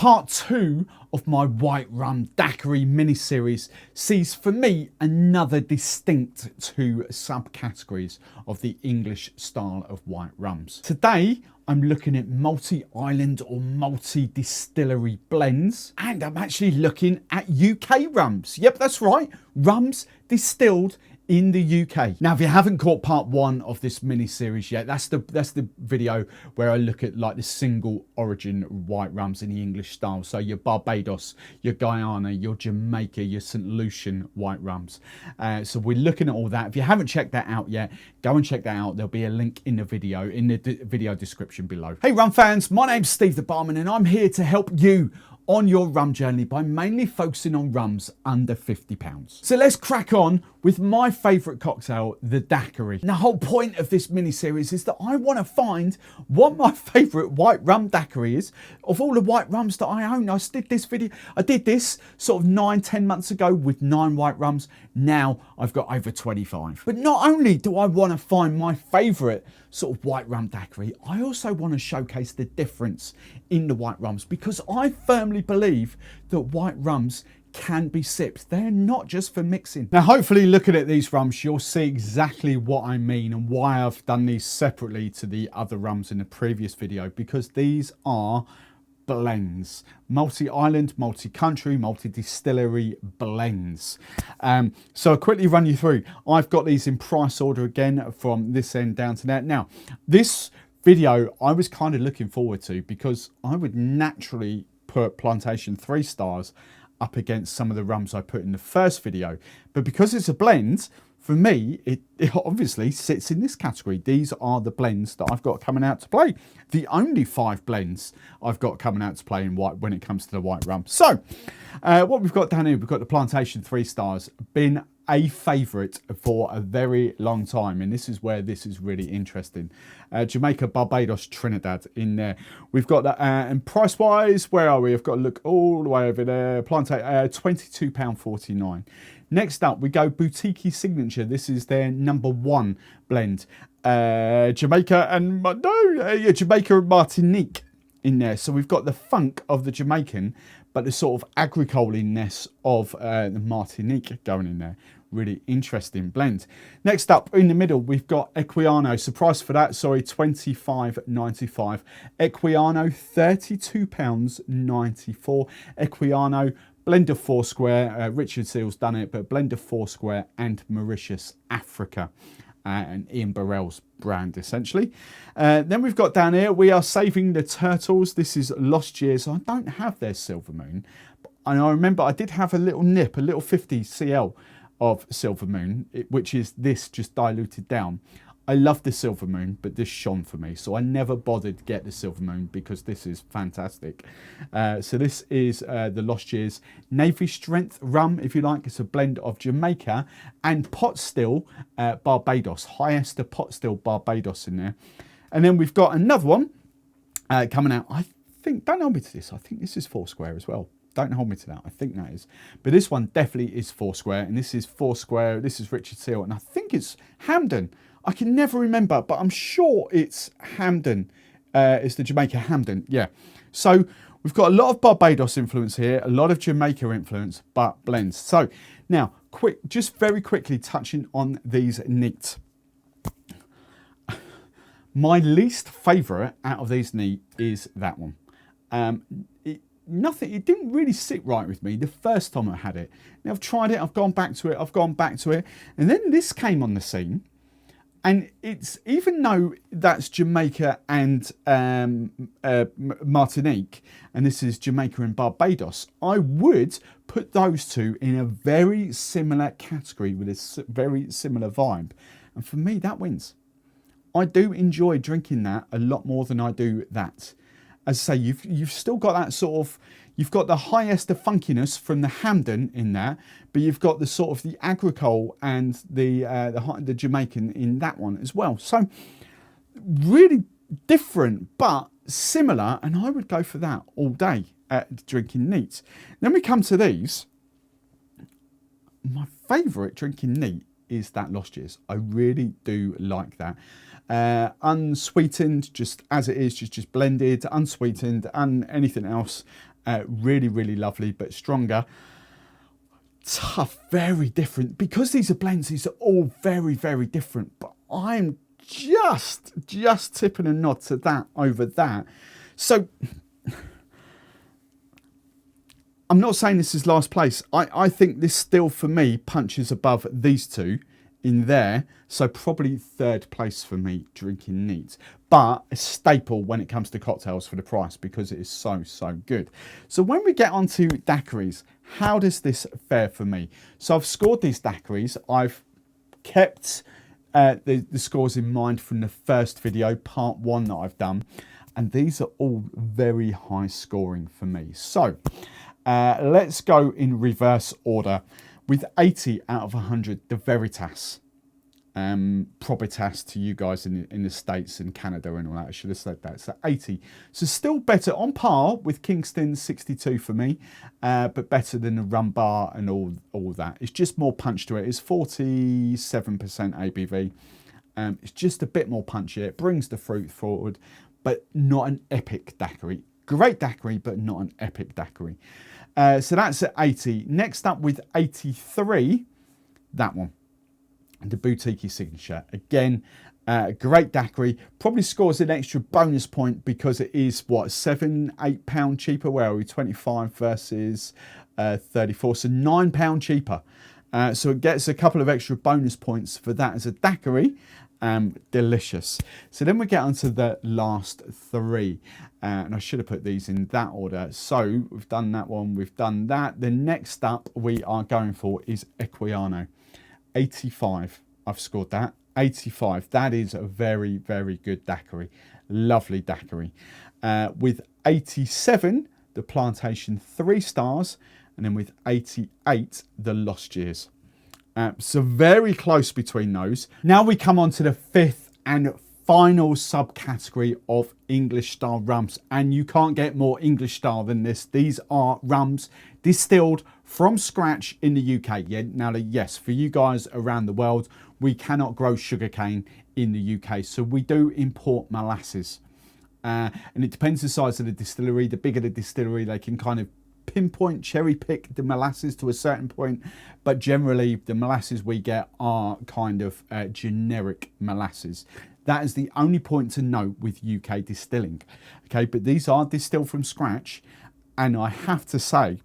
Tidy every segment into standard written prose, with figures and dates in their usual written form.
Part 2 of my White Rum Daiquiri mini-series sees for me another distinct two subcategories of the English style of white rums. Today I'm looking at multi-island or multi-distillery blends, and I'm actually looking at UK rums. Yep, that's right, rums distilled in the UK. Now, if you haven't caught part 1 of this mini-series yet, that's the video where I look at like the single origin white rums in the English style. So your Barbados, your Guyana, your Jamaica, your St. Lucian white rums. So we're looking at all that. If you haven't checked that out yet, go and check that out. There'll be a link in the video, video description below. Hey rum fans, my name's Steve the Barman, and I'm here to help you on your rum journey by mainly focusing on rums under £50. So let's crack on with my favourite cocktail, the daiquiri. And the whole point of this mini-series is that I want to find what my favourite white rum daiquiri is of all the white rums that I own. I did this sort of 9-10 months ago with 9 white rums. Now I've got over 25. But not only do I want to find my favourite sort of white rum daiquiri, I also want to showcase the difference in the white rums, because I firmly believe that white rums can be sipped. They're not just for mixing. Now, hopefully looking at these rums, you'll see exactly what I mean and why I've done these separately to the other rums in the previous video, because these are blends, multi-island, multi-country, multi-distillery blends. So I'll quickly run you through. I've got these in price order again from this end down to that. Now, this video I was kind of looking forward to, because I would naturally put Plantation 3 stars up against some of the rums I put in the first video, but because it's a blend, for me, it obviously sits in this category. These are the blends that I've got coming out to play. The only 5 blends I've got coming out to play in white when it comes to the white rum. So what we've got down here, we've got the Plantation 3 stars, been a favourite for a very long time, and this is where this is really interesting. Jamaica, Barbados, Trinidad in there. We've got that, and price wise, where are we? I've got to look all the way over there. Plantation, £22.49. Next up, we go Boutique Signature. This is their #1 blend. Jamaica and Jamaica and Martinique in there. So we've got the funk of the Jamaican, but the sort of agricole-ness of the Martinique going in there. Really interesting blend. Next up in the middle, we've got Equiano. So price for that, sorry, £25.95. Equiano, £32.94. Equiano, blend of Foursquare. Richard Seale's done it, but blend of Foursquare and Mauritius, Africa. And Ian Burrell's brand, essentially. Then we've got down here, we are saving the turtles. This is Lost Years. I don't have their Silver Moon. And I remember I did have a little nip, a little 50 cl of Silver Moon, which is this just diluted down. I love the Silver Moon, but this shone for me, so I never bothered to get the Silver Moon because this is fantastic. So this is the Lost Years Navy Strength Rum, if you like. It's a blend of Jamaica and pot still Barbados, highest pot still Barbados in there. And then we've got another one coming out. I think, don't hold me to this, I think this is Foursquare as well. Don't hold me to that, I think that is. But this one definitely is Foursquare, and this is Foursquare, this is Richard Seale, and I think it's Hamden. I can never remember, but I'm sure it's Hamden. It's the Jamaica Hamden, yeah. So we've got a lot of Barbados influence here, a lot of Jamaica influence, but blends. So now, just very quickly touching on these neat. My least favourite out of these neat is that one. It didn't really sit right with me the first time I had it. Now I've tried it, I've gone back to it, and then this came on the scene. And it's, even though that's Jamaica and Martinique, and this is Jamaica and Barbados, I would put those two in a very similar category with a very similar vibe. And for me, that wins. I do enjoy drinking that a lot more than I do that. As I say, you've still got that sort of, you've got the highest of funkiness from the Hamden in there, but you've got the sort of the agricole and the Jamaican in that one as well. So really different, but similar, and I would go for that all day at drinking neat. Then we come to these. My favourite drinking neat is that Lost Years. I really do like that. Unsweetened, just as it is, just blended, unsweetened, and anything else. Really, really lovely, but stronger. Tough, very different. Because these are blends, these are all very, very different. But I'm just tipping a nod to that over that. So I'm not saying this is last place. I think this still, for me, punches above these two in there. So probably third place for me, drinking neat. But a staple when it comes to cocktails for the price, because it is so, so good. So when we get onto daiquiris, how does this fare for me? So I've scored these daiquiris. I've kept the scores in mind from the first video, part 1 that I've done. And these are all very high scoring for me. So let's go in reverse order. With 80 out of 100, the Veritas. Probitas to you guys in the States and Canada and all that. I should have said that. So 80. So still better, on par with Kingston's 62 for me, but better than the Rum Bar and all that. It's just more punch to it. It's 47% ABV. It's just a bit more punchy. It brings the fruit forward, but not an epic daiquiri. Great daiquiri, but not an epic daiquiri. So that's at 80. Next up with 83, that one. The Boutique Signature. Again, great daiquiri. Probably scores an extra bonus point because it is, what, £7-8 cheaper? Where are we? 25 versus 34. So £9 cheaper. So it gets a couple of extra bonus points for that as a daiquiri. Delicious. So then we get onto the last three. And I should have put these in that order. So we've done that one. We've done that. The next up we are going for is Equiano. 85. I've scored that. 85. That is a very, very good daiquiri. Lovely daiquiri. With 87, the Plantation 3 stars. And then with 88, the Lost Years. So very close between those. Now we come on to the fifth and final subcategory of English style rums. And you can't get more English style than this. These are rums distilled from scratch in the UK. Yeah, now, yes, for you guys around the world, we cannot grow sugarcane in the UK. So we do import molasses. And it depends the size of the distillery. The bigger the distillery, they can kind of pinpoint, cherry pick the molasses to a certain point. But generally, the molasses we get are kind of generic molasses. That is the only point to note with UK distilling. Okay, but these are distilled from scratch. And I have to say,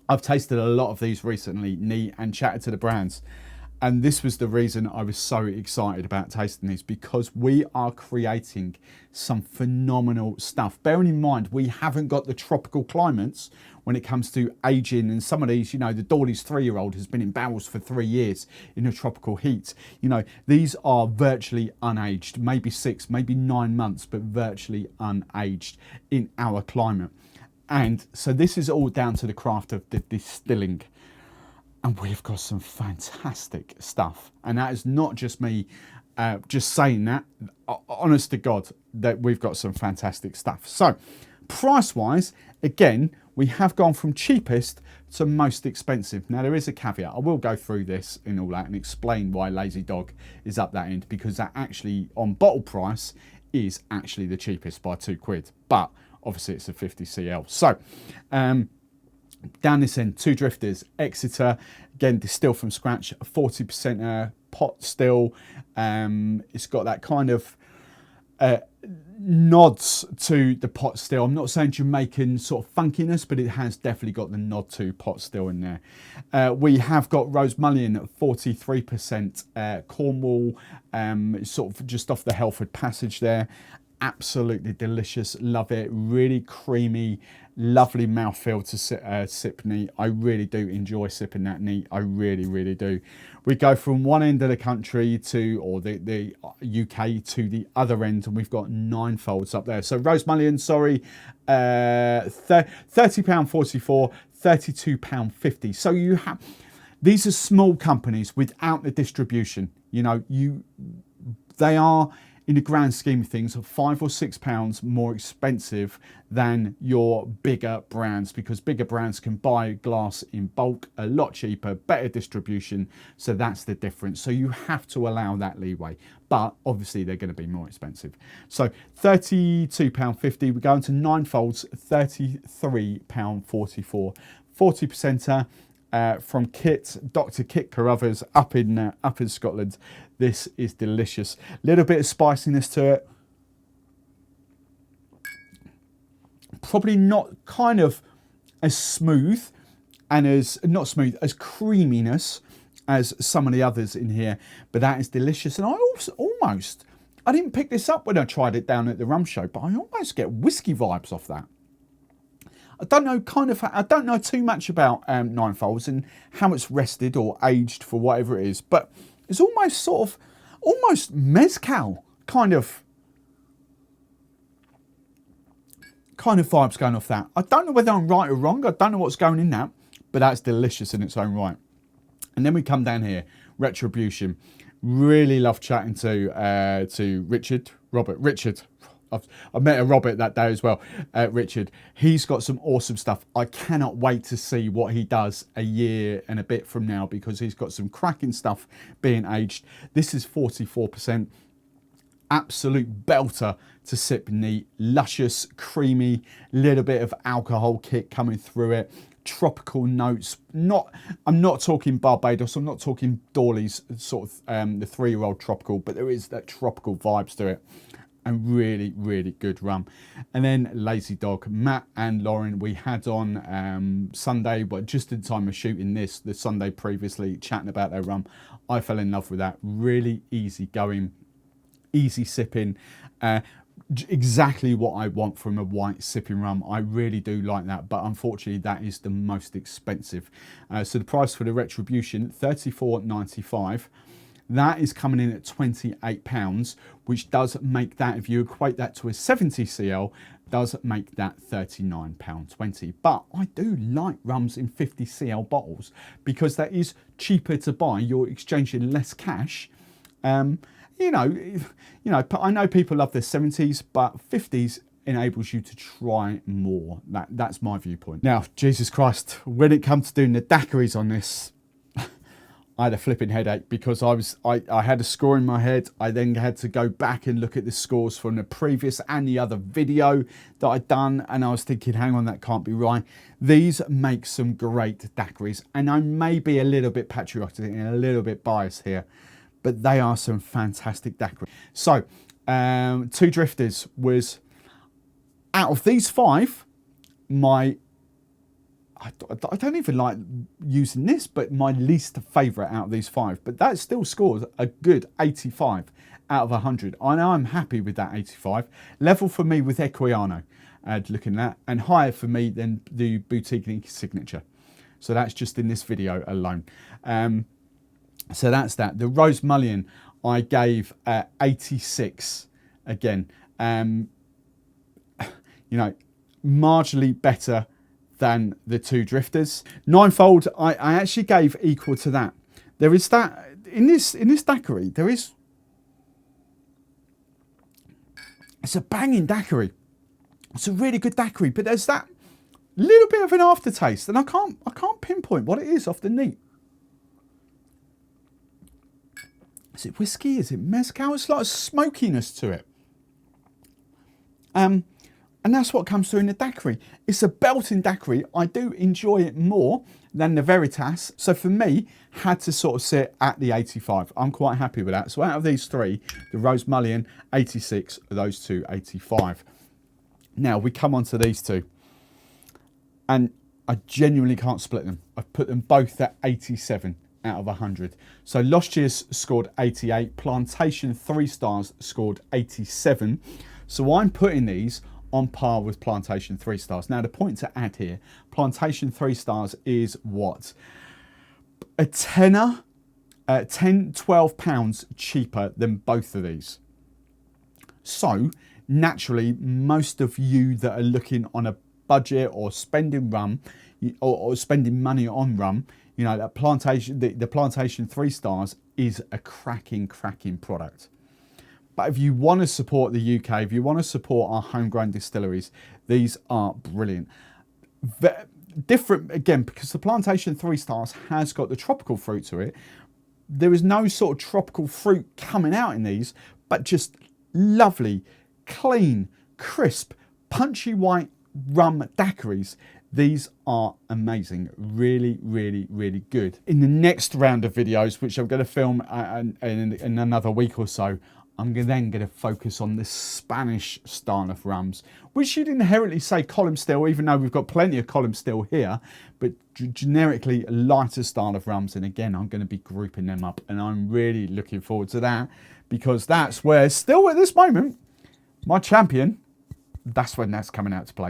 I've tasted a lot of these recently, neat, and chatted to the brands. And this was the reason I was so excited about tasting these, because we are creating some phenomenal stuff. Bearing in mind, we haven't got the tropical climates when it comes to aging. And some of these, you know, the Dawley's 3-year-old has been in barrels for 3 years in a tropical heat. You know, these are virtually unaged, maybe 6, maybe 9 months, but virtually unaged in our climate. And so this is all down to the craft of the distilling. And we've got some fantastic stuff. And that is not just me just saying that. Honest to God, that we've got some fantastic stuff. So price-wise, again, we have gone from cheapest to most expensive. Now, there is a caveat. I will go through this and all that and explain why Lazy Dog is up that end, because that actually, on bottle price, is actually the cheapest by £2. But obviously, it's a 50 CL. So, down this end, Two Drifters, Exeter, again, distilled from scratch, 40% pot still. It's got that kind of nods to the pot still. I'm not saying Jamaican sort of funkiness, but it has definitely got the nod to pot still in there. We have got Rose Mullion at 43%, Cornwall, sort of just off the Helford Passage there. Absolutely delicious, love it, really creamy, lovely mouthfeel to sip neat. I really do enjoy sipping that neat, I really, really do. We go from one end of the country to, or the UK to the other end, and we've got 9 folds up there. So Rose Mullion, sorry, £30.44, £32.50. So you have, these are small companies without the distribution, you know, they are in the grand scheme of things, £5 or £6 more expensive than your bigger brands, because bigger brands can buy glass in bulk a lot cheaper, better distribution. So that's the difference. So you have to allow that leeway, but obviously they're going to be more expensive. So £32.50. We go into 9 folds, £33.44. 40%er. From Kit, Dr. Kit Carruthers up in Scotland. This is delicious. Little bit of spiciness to it. Probably not kind of as smooth and as creaminess as some of the others in here, but that is delicious. And I I didn't pick this up when I tried it down at the rum show, but I almost get whiskey vibes off that. I don't know too much about Ninefolds and how it's rested or aged for whatever it is, but it's almost almost mezcal kind of vibes going off that. I don't know whether I'm right or wrong. I don't know what's going in that, but that's delicious in its own right. And then we come down here, Retribution. Really love chatting to Richard. I met a Robert that day as well, Richard. He's got some awesome stuff. I cannot wait to see what he does a year and a bit from now, because he's got some cracking stuff being aged. This is 44%. Absolute belter to sip neat. Luscious, creamy, little bit of alcohol kick coming through it. Tropical notes. I'm not talking Barbados. I'm not talking Dawley's sort of the 3-year-old tropical, but there is that tropical vibes to it. And really, really good rum. And then Lazy Dog. Matt and Lauren, we had on Sunday, but just in time of shooting this, the Sunday previously, chatting about their rum. I fell in love with that. Really easy going, easy sipping. Exactly what I want from a white sipping rum. I really do like that, but unfortunately that is the most expensive. So the price for the Retribution, $34.95. That is coming in at £28, which does make that, if you equate that to a 70 cl, does make that £39.20. But I do like rums in 50 cl bottles, because that is cheaper to buy. You're exchanging less cash. You know, I know people love their 70s, but 50s enables you to try more. That's my viewpoint. Now, Jesus Christ, when it comes to doing the daiquiris on this, I had a flipping headache, because I had a score in my head. I then had to go back and look at the scores from the previous and the other video that I'd done, and I was thinking, hang on, that can't be right. These make some great daiquiris, and I may be a little bit patriotic and a little bit biased here, but they are some fantastic daiquiris. So, Two Drifters was, out of these 5, I don't even like using this, but my least favourite out of these 5. But that still scores a good 85 out of 100. I know I'm happy with that 85. Level for me with Equiano, looking at that, and higher for me than the Boutique Signature. So that's just in this video alone. So that's that. The Rose Mullion I gave 86 again. You know, marginally better than the Two Drifters. Ninefold, I actually gave equal to that. There is that in this daiquiri. There is, it's a banging daiquiri. It's a really good daiquiri, but there's that little bit of an aftertaste, and I can't pinpoint what it is off the neat. Is it whiskey? Is it mezcal? It's like a smokiness to it. And that's what comes through in the daiquiri. It's a belting daiquiri. I do enjoy it more than the Veritas. So for me, had to sort of sit at the 85. I'm quite happy with that. So out of these 3, the Rose Mullion, 86, those 2, 85. Now we come on to these 2. And I genuinely can't split them. I've put them both at 87 out of 100. So Lost Years scored 88. Plantation 3 stars scored 87. So I'm putting these on par with Plantation 3 stars. Now the point to add here, Plantation 3 stars is what? A tenner, 10, 12 pounds cheaper than both of these. So naturally, most of you that are looking on a budget or spending rum, or spending money on rum, you know, that Plantation, the Plantation 3 stars is a cracking product. But if you want to support the UK, if you want to support our homegrown distilleries, these are brilliant. Different, again, because the Plantation 3 Stars has got the tropical fruit to it. There is no sort of tropical fruit coming out in these, but just lovely, clean, crisp, punchy white rum daiquiris. These are amazing. Really, really, really good. In the next round of videos, which I'm going to film in another week or so, I'm then going to focus on the Spanish style of rums, which you'd inherently say column still, even though we've got plenty of column still here, but generically a lighter style of rums. And again, I'm going to be grouping them up, and I'm really looking forward to that, because that's where, still at this moment, my champion, that's when that's coming out to play.